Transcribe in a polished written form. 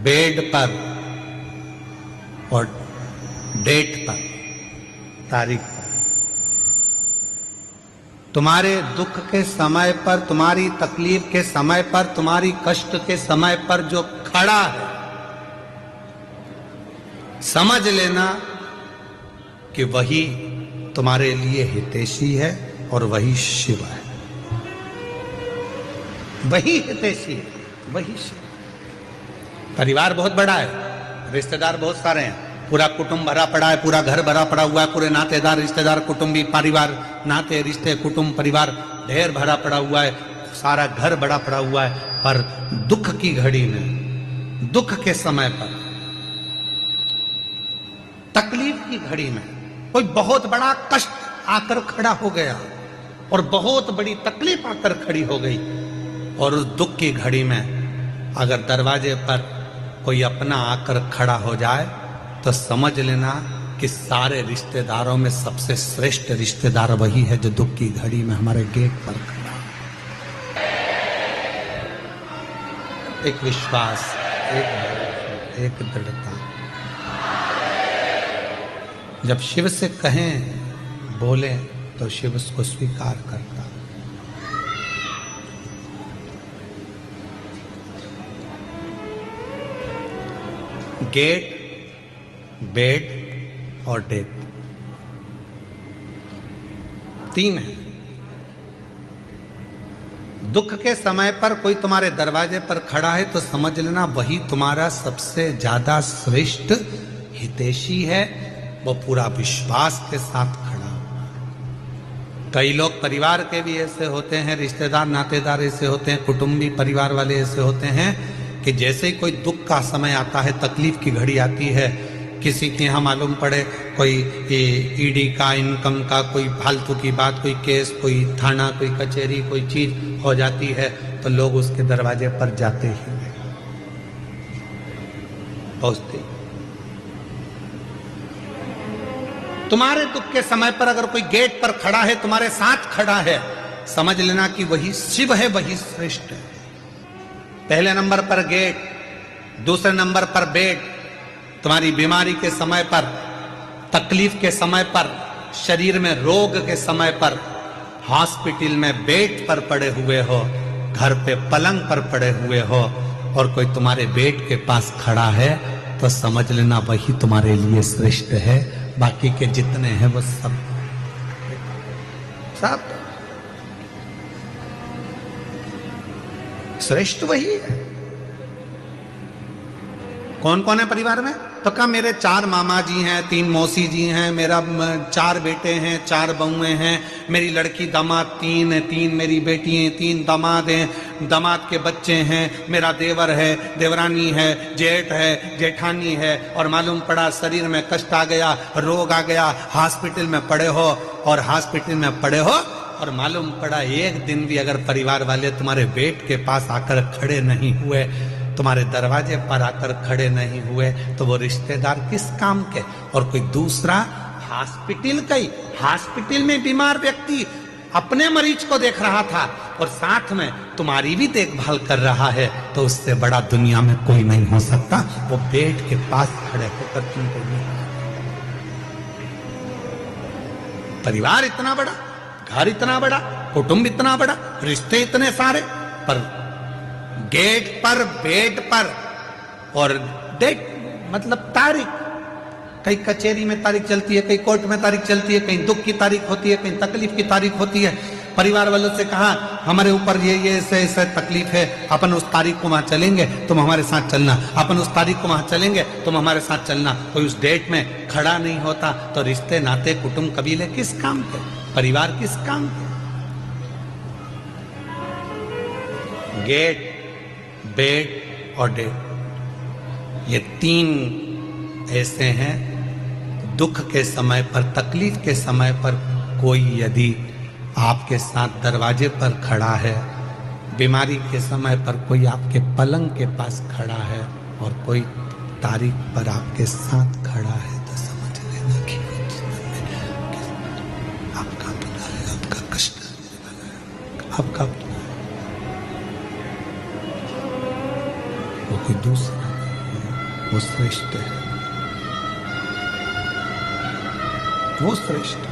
Bed पर और date पर, तारीख पर, तुम्हारे दुख के समय पर, तुम्हारी तकलीफ के समय पर, तुम्हारी कष्ट के समय पर जो खड़ा है, समझ लेना कि वही तुम्हारे लिए हितैषी है और वही शिव है। वही हितैषी है, वही शिव। परिवार बहुत बड़ा है, रिश्तेदार बहुत सारे हैं, पूरा कुटुंब भरा पड़ा है, पूरा घर भरा पड़ा हुआ है, पूरे नातेदार रिश्तेदार कुटुंबी परिवार, नाते रिश्ते कुटुंब परिवार ढेर भरा पड़ा हुआ है, सारा घर बड़ा पड़ा हुआ है। पर दुख की घड़ी में, दुख के समय पर, तकलीफ की घड़ी में कोई बहुत बड़ा कष्ट आकर खड़ा हो गया और बहुत बड़ी तकलीफ आकर खड़ी हो गई, और उस दुख की घड़ी में अगर दरवाजे पर कोई अपना आकर खड़ा हो जाए तो समझ लेना कि सारे रिश्तेदारों में सबसे श्रेष्ठ रिश्तेदार वही है जो दुख की घड़ी में हमारे गेट पर खड़ा है। एक विश्वास, एक दृढ़ता। जब शिव से कहें, बोले, तो शिव उसको स्वीकार करता। गेट, बेड और डेथ, तीन है। दुख के समय पर कोई तुम्हारे दरवाजे पर खड़ा है तो समझ लेना वही तुम्हारा सबसे ज्यादा श्रेष्ठ हितैषी है, वो पूरा विश्वास के साथ खड़ा हुआ। कई लोग परिवार के भी ऐसे होते हैं, रिश्तेदार नातेदार ऐसे होते हैं, कुटुंबी परिवार वाले ऐसे होते हैं कि जैसे ही कोई दुख का समय आता है, तकलीफ की घड़ी आती है, किसी के यहाँ मालूम पड़े कोई ईडी का, इनकम का कोई फालतू की बात, कोई केस, कोई थाना, कोई कचहरी, कोई चीज हो जाती है, तो लोग उसके दरवाजे पर जाते ही पहुंचते। तुम्हारे दुख के समय पर अगर कोई गेट पर खड़ा है, तुम्हारे साथ खड़ा है, समझ लेना कि वही शिव है, वही श्रेष्ठ है। पहले नंबर पर गेट, दूसरे नंबर पर बेड। तुम्हारी बीमारी के समय पर, तकलीफ के समय पर, शरीर में रोग के समय पर, हॉस्पिटल में बेड पर पड़े हुए हो, घर पे पलंग पर पड़े हुए हो, और कोई तुम्हारे बेड के पास खड़ा है, तो समझ लेना वही तुम्हारे लिए श्रेष्ठ है। बाकी के जितने हैं वो सब श्रेष्ठ वही है। कौन कौन है परिवार में? तो कहा मेरे 4 मामा जी हैं, 3 मौसी जी हैं, मेरा 4 बेटे हैं, 4 बहुएं हैं, मेरी लड़की दामाद 3 है, 3 मेरी बेटी हैं, 3 दामाद हैं, दामाद के बच्चे हैं, मेरा देवर है, देवरानी है, जेठ है, जेठानी है, और मालूम पड़ा शरीर में कष्ट आ गया, रोग आ गया, हॉस्पिटल में पड़े हो, और हॉस्पिटल में पड़े हो, और मालूम पड़ा एक दिन भी अगर परिवार वाले तुम्हारे बेड के पास आकर खड़े नहीं हुए, तुम्हारे दरवाजे पर आकर खड़े नहीं हुए, तो वो रिश्तेदार किस काम के? और कोई दूसरा हॉस्पिटल का ही, हॉस्पिटल में बीमार व्यक्ति अपने मरीज को देख रहा था और साथ में तुम्हारी भी देखभाल कर रहा है, तो उससे बड़ा दुनिया में कोई नहीं हो सकता। वो बेड के पास खड़े होकर तुमको नहीं। परिवार इतना बड़ा, घर इतना बड़ा, कुटुंब इतना बड़ा, रिश्ते इतने सारे, पर गेट पर, बेड पर और डेट मतलब तारीख, कहीं कचहरी में तारीख चलती है, कहीं कोर्ट में तारीख चलती है, कहीं दुख की तारीख होती है, कहीं तकलीफ की तारीख होती है। परिवार वालों से कहा हमारे ऊपर ये ऐसे ऐसे तकलीफ है, अपन उस तारीख को वहां चलेंगे, तुम हमारे साथ चलना, अपन उस तारीख को वहां चलेंगे, तुम हमारे साथ चलना। कोई उस डेट में खड़ा नहीं होता, तो रिश्ते नाते कुटुंब कबीले किस काम के? परिवार किस काम के? गेट, बेड और डेट, ये 3 ऐसे हैं। दुख के समय पर, तकलीफ के समय पर कोई यदि आपके साथ दरवाजे पर खड़ा है, बीमारी के समय पर कोई आपके पलंग के पास खड़ा है, और कोई तारीख पर आपके साथ खड़ा है, तो समझ लेना कि आपका भला है, आपका कष्ट है, आपका वो कोई दूसरा वो श्रेष्ठ है, वो श्रेष्ठ है।